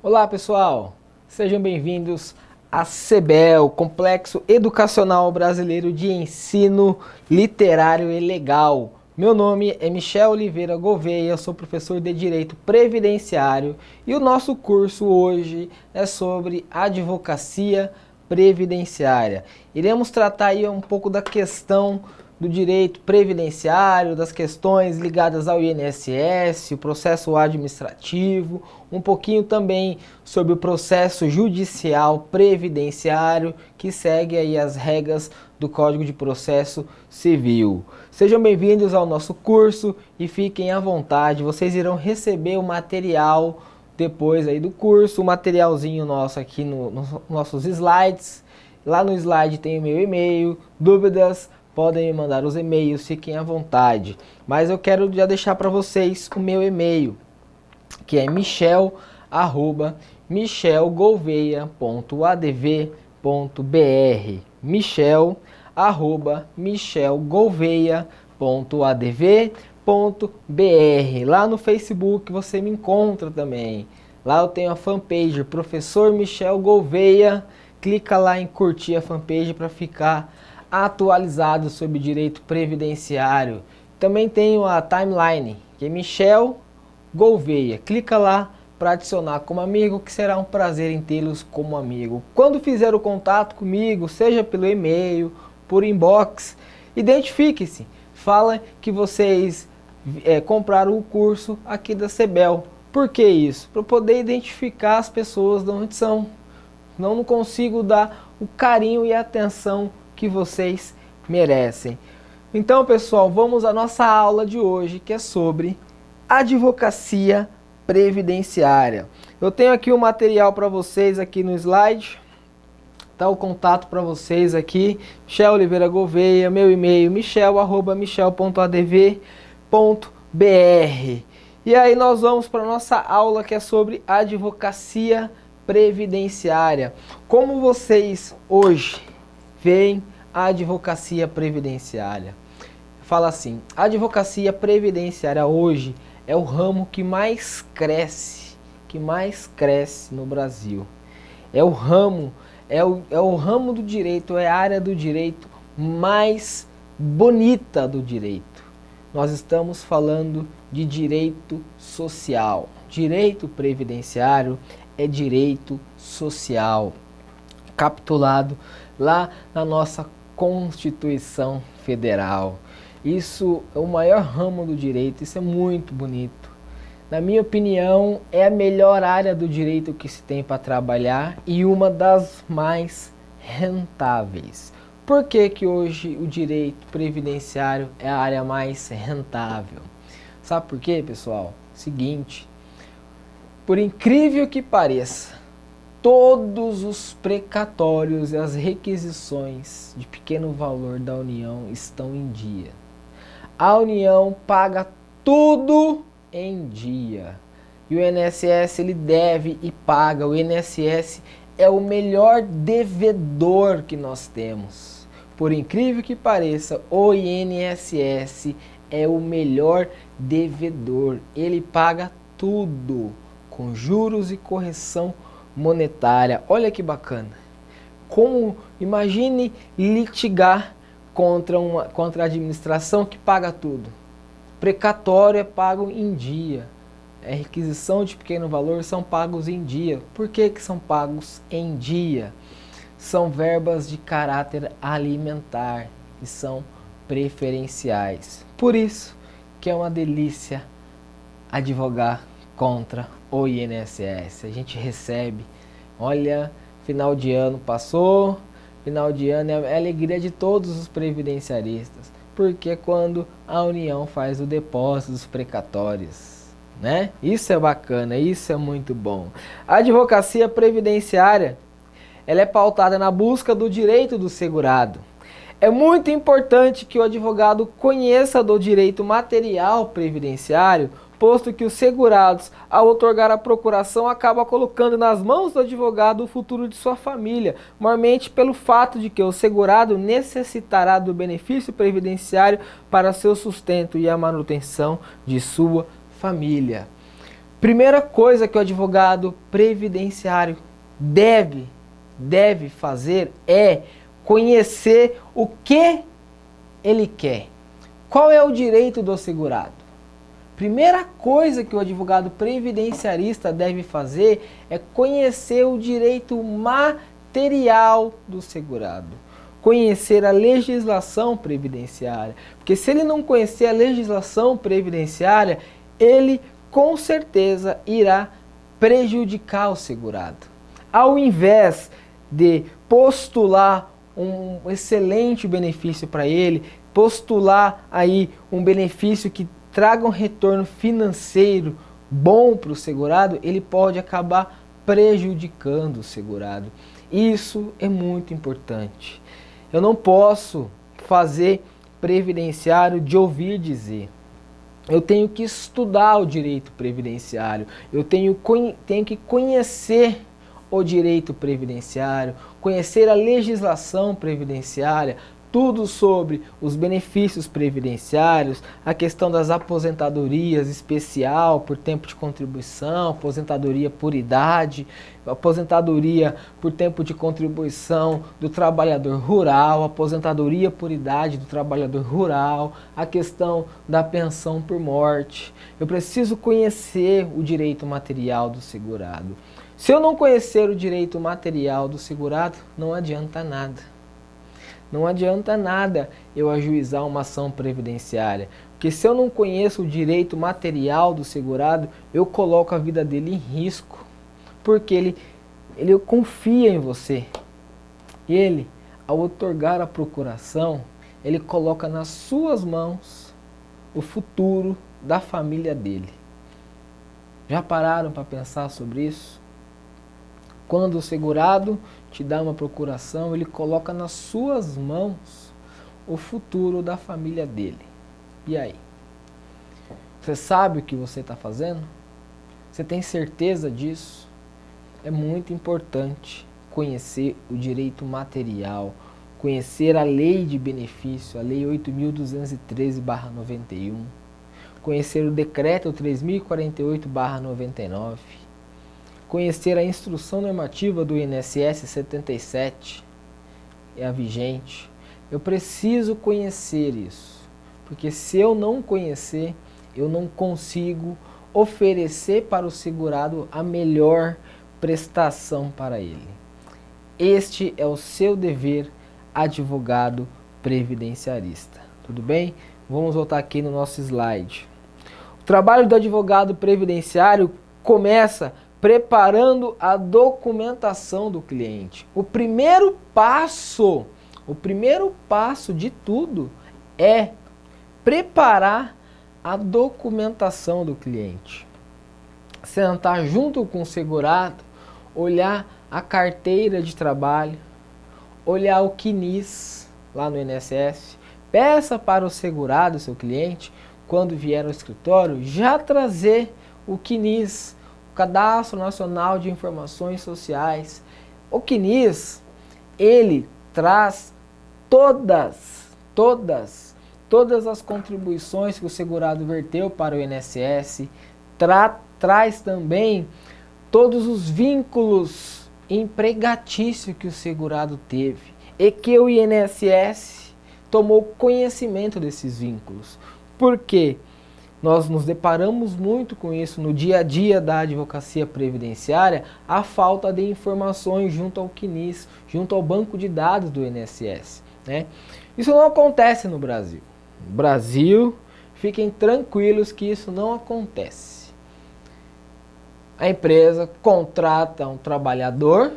Olá pessoal, sejam bem-vindos à CBEL, Complexo Educacional Brasileiro de Ensino Literário e Legal. Meu nome é Michel Oliveira Gouveia, sou professor de Direito Previdenciário e o nosso curso hoje é sobre advocacia previdenciária. Iremos tratar aí um pouco da questão do direito previdenciário, das questões ligadas ao INSS, o processo administrativo, um pouquinho também sobre o processo judicial previdenciário, que segue aí as regras do Código de Processo Civil. Sejam bem-vindos ao nosso curso e fiquem à vontade, vocês irão receber o material depois aí do curso, o materialzinho nosso aqui nos nossos slides. Lá no slide tem o meu e-mail, dúvidas, podem me mandar os e-mails, fiquem à vontade. Mas eu quero já deixar para vocês o meu e-mail, que é michel@michelgouveia.adv.br michel@michelgouveia.adv.br. Lá no Facebook você me encontra também. Lá eu tenho a fanpage Professor Michel Gouveia. Clica lá em curtir a fanpage para ficar atualizado sobre direito previdenciário. Também tenho a timeline, que é Michel Gouveia. Clica lá para adicionar como amigo, que será um prazer em tê-los como amigo. Quando fizer o contato comigo, seja pelo e-mail, por inbox, identifique-se. Fala que vocês compraram o curso aqui da CBEL. Por que isso? Para poder identificar as pessoas de onde são. Não consigo dar o carinho e a atenção que vocês merecem. Então, pessoal, vamos à nossa aula de hoje, que é sobre advocacia previdenciária. Eu tenho aqui o material para vocês aqui no slide. Tá o contato para vocês aqui, Michel Oliveira Gouveia, meu e-mail michel@michel.adv.br. E aí nós vamos para a nossa aula que é sobre advocacia previdenciária. Como vocês hoje veem a advocacia previdenciária? Fala assim, a advocacia previdenciária hoje é o ramo que mais cresce no Brasil. É o ramo do direito, é a área do direito mais bonita do direito. Nós estamos falando de direito social. Direito previdenciário é direito social, capitulado lá na nossa Constituição Federal. Isso é o maior ramo do direito, isso é muito bonito. Na minha opinião, é a melhor área do direito que se tem para trabalhar e uma das mais rentáveis. Por que que hoje o direito previdenciário é a área mais rentável? Sabe por quê, pessoal? Seguinte, por incrível que pareça, todos os precatórios e as requisições de pequeno valor da União estão em dia. A União paga tudo em dia. E o INSS ele deve e paga. O INSS é o melhor devedor que nós temos. Por incrível que pareça, o INSS é o melhor devedor. Ele paga tudo, com juros e correção monetária. Olha que bacana. Imagine litigar contra a administração que paga tudo. Precatório é pago em dia. Requisição de pequeno valor são pagos em dia. Por que que são pagos em dia? São verbas de caráter alimentar e são preferenciais. Por isso que é uma delícia advogar contra o INSS. A gente recebe, olha, final de ano passou, final de ano é a alegria de todos os previdenciaristas, porque é quando a União faz o depósito dos precatórios, né? Isso é bacana, isso é muito bom. A advocacia previdenciária, ela é pautada na busca do direito do segurado. É muito importante que o advogado conheça do direito material previdenciário, posto que os segurados, ao otorgar a procuração, acabam colocando nas mãos do advogado o futuro de sua família, maiormente pelo fato de que o segurado necessitará do benefício previdenciário para seu sustento e a manutenção de sua família. Primeira coisa que o advogado previdenciário deve fazer é conhecer o que ele quer. Qual é o direito do segurado? Primeira coisa que o advogado previdenciarista deve fazer é conhecer o direito material do segurado. Conhecer a legislação previdenciária. Porque se ele não conhecer a legislação previdenciária, ele com certeza irá prejudicar o segurado. Ao invés de postular um excelente benefício para ele, postular aí um benefício que traga um retorno financeiro bom para o segurado, ele pode acabar prejudicando o segurado. Isso é muito importante. Eu não posso fazer previdenciário de ouvir dizer. Eu tenho que estudar o direito previdenciário, eu tenho que conhecer o direito previdenciário, conhecer a legislação previdenciária, tudo sobre os benefícios previdenciários, a questão das aposentadorias especial por tempo de contribuição, aposentadoria por idade, aposentadoria por tempo de contribuição do trabalhador rural, aposentadoria por idade do trabalhador rural, a questão da pensão por morte. Eu preciso conhecer o direito material do segurado. Se eu não conhecer o direito material do segurado, não adianta nada. Não adianta nada eu ajuizar uma ação previdenciária, porque se eu não conheço o direito material do segurado, eu coloco a vida dele em risco, porque ele confia em você. E ele, ao otorgar a procuração, ele coloca nas suas mãos o futuro da família dele. Já pararam para pensar sobre isso? Quando o segurado te dá uma procuração, ele coloca nas suas mãos o futuro da família dele. E aí? Você sabe o que você está fazendo? Você tem certeza disso? É muito importante conhecer o direito material, conhecer a lei de benefício, a lei 8.213/91, conhecer o decreto 3.048/99, conhecer a instrução normativa do INSS 77, é a vigente. Eu preciso conhecer isso, porque se eu não conhecer, eu não consigo oferecer para o segurado a melhor prestação para ele. Este é o seu dever, advogado previdenciarista. Tudo bem? Vamos voltar aqui no nosso slide. O trabalho do advogado previdenciário começa preparando a documentação do cliente. O primeiro passo de tudo é preparar a documentação do cliente. Sentar junto com o segurado, olhar a carteira de trabalho, olhar o CNIS lá no INSS, peça para o segurado, seu cliente, quando vier ao escritório, já trazer o CNIS, Cadastro Nacional de Informações Sociais. O CNIS, ele traz todas as contribuições que o segurado verteu para o INSS, traz também todos os vínculos empregatícios que o segurado teve e que o INSS tomou conhecimento desses vínculos. Por quê? Nós nos deparamos muito com isso no dia a dia da advocacia previdenciária, a falta de informações junto ao CNIS, junto ao banco de dados do INSS, né? Isso não acontece no Brasil. No Brasil, fiquem tranquilos que isso não acontece. A empresa contrata um trabalhador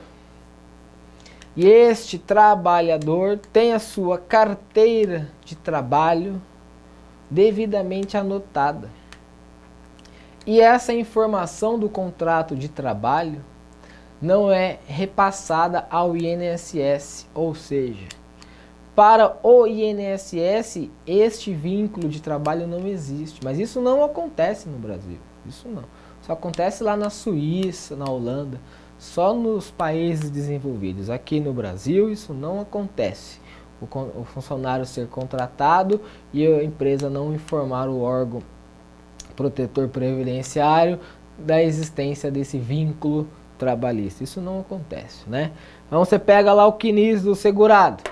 e este trabalhador tem a sua carteira de trabalho devidamente anotada. E essa informação do contrato de trabalho não é repassada ao INSS, ou seja, para o INSS este vínculo de trabalho não existe, mas isso não acontece no Brasil, isso não. Só acontece lá na Suíça, na Holanda, só nos países desenvolvidos. Aqui no Brasil isso não acontece. O funcionário ser contratado e a empresa não informar o órgão protetor previdenciário da existência desse vínculo trabalhista. Isso não acontece, né? Então você pega lá o CNIS do segurado.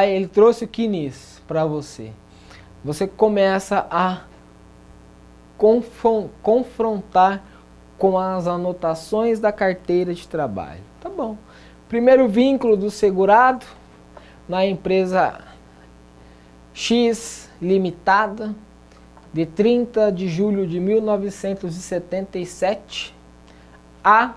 Ele trouxe o CNIS para você. Você começa a confrontar com as anotações da carteira de trabalho. Tá bom. Primeiro vínculo do segurado na empresa X Limitada, de 30 de julho de 1977 a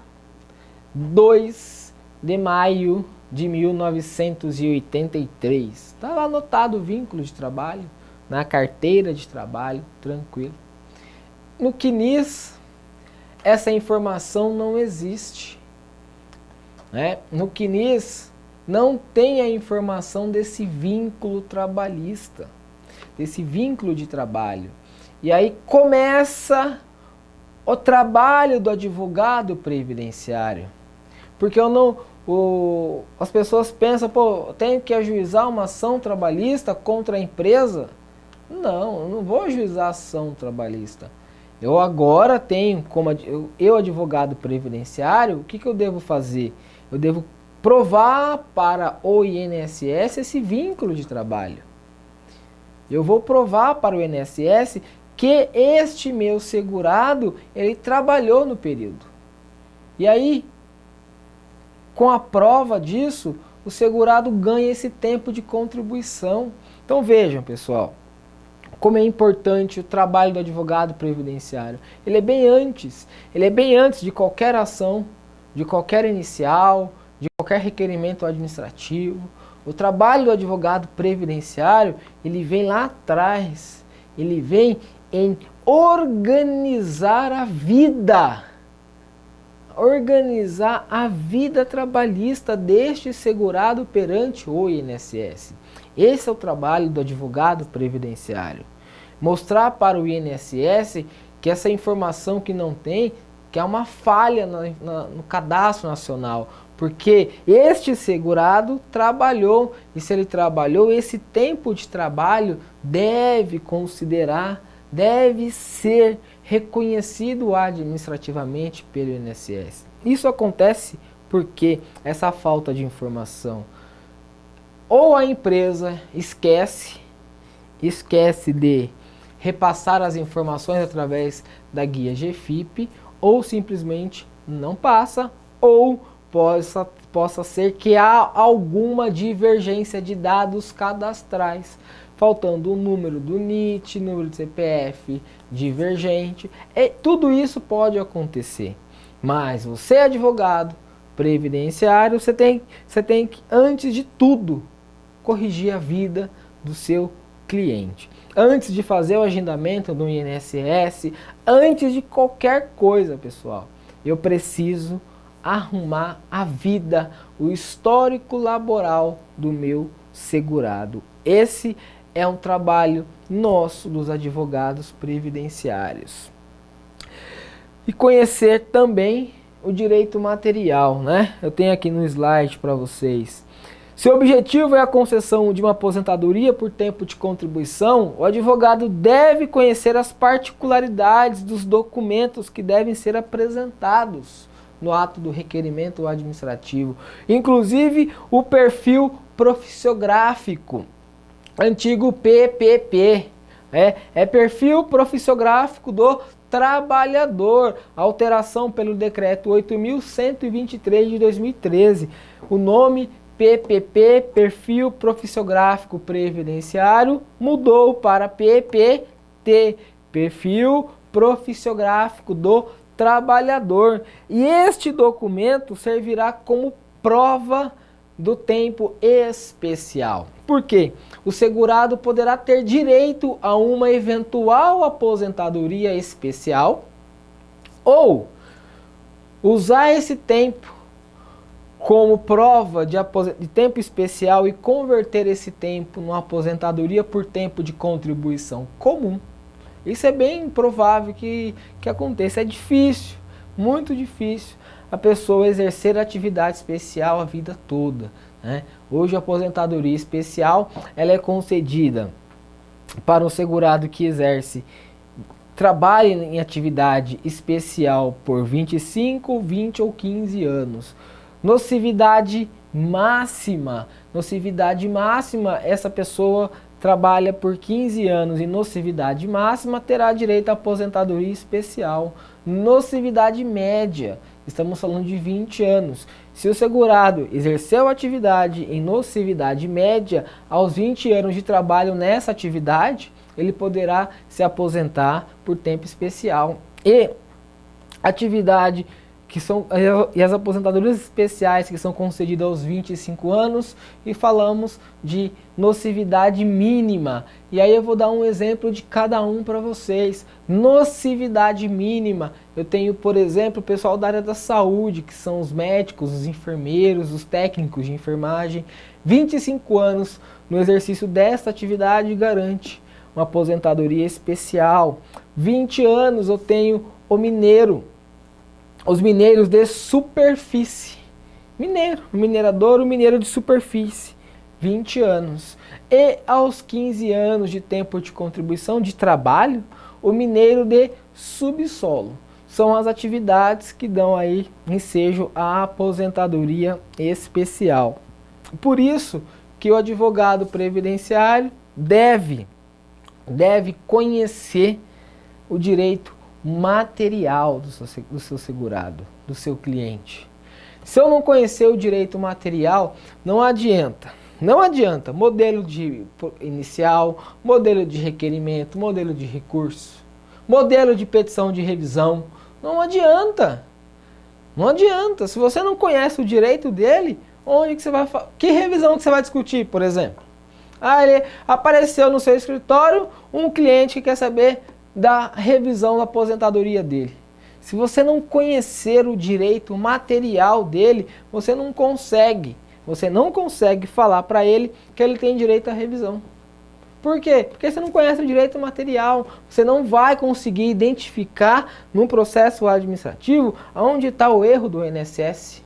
2 de maio de 1983. Está lá anotado o vínculo de trabalho, na carteira de trabalho, tranquilo. No CNIS, essa informação não existe, né? No CNIS, não tem a informação desse vínculo trabalhista, desse vínculo de trabalho. E aí começa o trabalho do advogado previdenciário. Porque as pessoas pensam, pô, eu tenho que ajuizar uma ação trabalhista contra a empresa? Não, eu não vou ajuizar ação trabalhista. Eu agora tenho, como eu advogado previdenciário, o que eu devo fazer? Eu devo provar para o INSS esse vínculo de trabalho. Eu vou provar para o INSS que este meu segurado, ele trabalhou no período. E aí, com a prova disso, o segurado ganha esse tempo de contribuição. Então vejam, pessoal, como é importante o trabalho do advogado previdenciário. Ele é bem antes de qualquer ação, de qualquer inicial, de qualquer requerimento administrativo. O trabalho do advogado previdenciário, ele vem lá atrás, ele vem em organizar a vida trabalhista deste segurado perante o INSS. Esse é o trabalho do advogado previdenciário. Mostrar para o INSS que essa informação que não tem, que é uma falha no cadastro nacional, porque este segurado trabalhou, e se ele trabalhou, esse tempo de trabalho deve ser reconhecido administrativamente pelo INSS. Isso acontece porque essa falta de informação, ou a empresa esquece de repassar as informações através da guia GFIP, ou simplesmente não passa, ou possa ser que há alguma divergência de dados cadastrais, faltando o número do NIT, número do CPF divergente. Tudo isso pode acontecer. Mas você é advogado previdenciário, você tem que, antes de tudo, corrigir a vida do seu cliente. Antes de fazer o agendamento do INSS, antes de qualquer coisa, pessoal, eu preciso arrumar a vida, o histórico laboral do meu segurado. Esse é um trabalho nosso dos advogados previdenciários. E conhecer também o direito material, né? Eu tenho aqui no slide para vocês. Se o objetivo é a concessão de uma aposentadoria por tempo de contribuição, o advogado deve conhecer as particularidades dos documentos que devem ser apresentados no ato do requerimento administrativo, inclusive o perfil profissiográfico, antigo PPP, é perfil profissiográfico do trabalhador, alteração pelo decreto 8.123 de 2013, o nome PPP, perfil profissiográfico previdenciário, mudou para PPT, perfil profissiográfico do trabalhador. E este documento servirá como prova do tempo especial. Por quê? O segurado poderá ter direito a uma eventual aposentadoria especial ou usar esse tempo como prova de tempo especial e converter esse tempo numa aposentadoria por tempo de contribuição comum. Isso é bem provável que aconteça. É difícil, muito difícil, a pessoa exercer atividade especial a vida toda, né? Hoje a aposentadoria especial ela é concedida para um segurado que exerce trabalhe em atividade especial por 25, 20 ou 15 anos. Nocividade máxima. Nocividade máxima, essa pessoa trabalha por 15 anos e nocividade máxima terá direito à aposentadoria especial. Nocividade média, estamos falando de 20 anos. Se o segurado exerceu atividade em nocividade média, aos 20 anos de trabalho nessa atividade, ele poderá se aposentar por tempo especial. E atividade e as aposentadorias especiais que são concedidas aos 25 anos, e falamos de nocividade mínima. E aí eu vou dar um exemplo de cada um para vocês. Nocividade mínima, eu tenho, por exemplo, o pessoal da área da saúde, que são os médicos, os enfermeiros, os técnicos de enfermagem. 25 anos no exercício desta atividade garante uma aposentadoria especial. 20 anos eu tenho o mineiro, os mineiros de superfície. Mineiro, o minerador, o mineiro de superfície. 20 anos. E aos 15 anos de tempo de contribuição de trabalho, o mineiro de subsolo. São as atividades que dão aí ensejo à aposentadoria especial. Por isso que o advogado previdenciário deve conhecer o direito material do seu segurado, do seu cliente. Se eu não conhecer o direito material, não adianta. Não adianta modelo de inicial, modelo de requerimento, modelo de recurso, modelo de petição de revisão. Não adianta. Não adianta. Se você não conhece o direito dele, onde que você vai que revisão que você vai discutir, por exemplo? Ele apareceu no seu escritório um cliente que quer saber da revisão da aposentadoria dele. Se você não conhecer o direito material dele, você não consegue falar para ele que ele tem direito à revisão. Por quê? Porque você não conhece o direito material, você não vai conseguir identificar num processo administrativo aonde está o erro do INSS,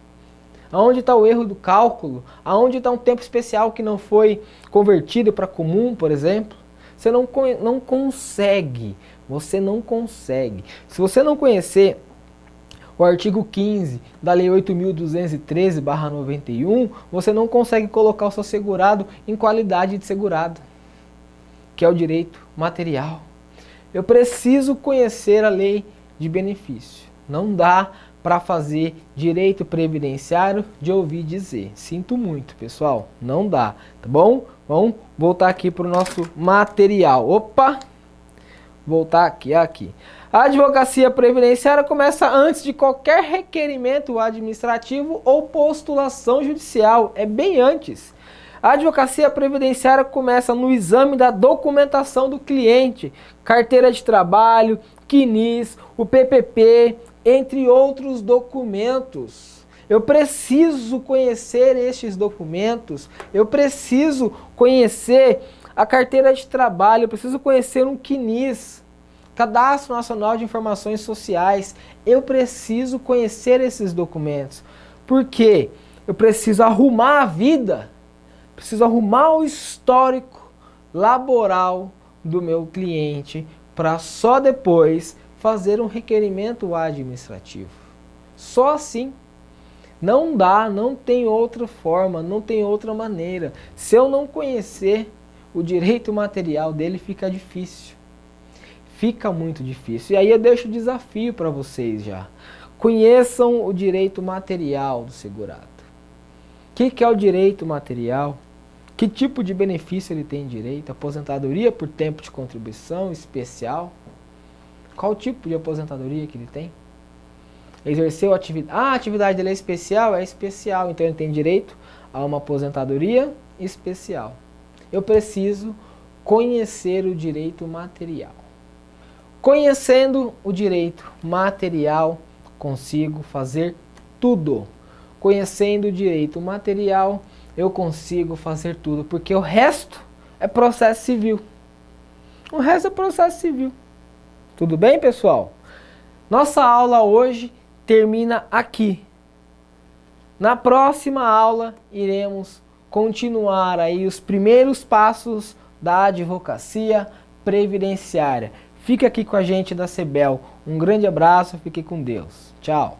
aonde está o erro do cálculo, aonde está um tempo especial que não foi convertido para comum, por exemplo. Você não consegue. Você não consegue. Se você não conhecer o artigo 15 da Lei 8.213/91, você não consegue colocar o seu segurado em qualidade de segurado, que é o direito material. Eu preciso conhecer a lei de benefício. Não dá para fazer direito previdenciário de ouvir dizer. Sinto muito, pessoal. Não dá, tá bom? Vamos voltar aqui para o nosso material. Opa! Voltar aqui. A advocacia previdenciária começa antes de qualquer requerimento administrativo ou postulação judicial. É bem antes. A advocacia previdenciária começa no exame da documentação do cliente, carteira de trabalho, CNIS, o PPP, entre outros documentos. Eu preciso conhecer estes documentos, eu preciso conhecer a carteira de trabalho, eu preciso conhecer um CNIS, Cadastro Nacional de Informações Sociais. Eu preciso conhecer esses documentos. Por quê? Eu preciso arrumar a vida, preciso arrumar o histórico laboral do meu cliente para só depois fazer um requerimento administrativo. Só assim. Não dá, não tem outra forma, não tem outra maneira. Se eu não conhecer o direito material dele, fica difícil. Fica muito difícil. E aí eu deixo o desafio para vocês já. Conheçam o direito material do segurado. O que é o direito material? Que tipo de benefício ele tem direito? Aposentadoria por tempo de contribuição especial? Qual tipo de aposentadoria que ele tem? Exerceu atividade. A atividade dele é especial? É especial. Então ele tem direito a uma aposentadoria especial. Eu preciso conhecer o direito material. Conhecendo o direito material, consigo fazer tudo. Conhecendo o direito material, eu consigo fazer tudo, porque o resto é processo civil. O resto é processo civil. Tudo bem, pessoal? Nossa aula hoje termina aqui. Na próxima aula, iremos continuar aí os primeiros passos da advocacia previdenciária. fica aqui com a gente da CEBEL. Um grande abraço, fique com Deus. Tchau.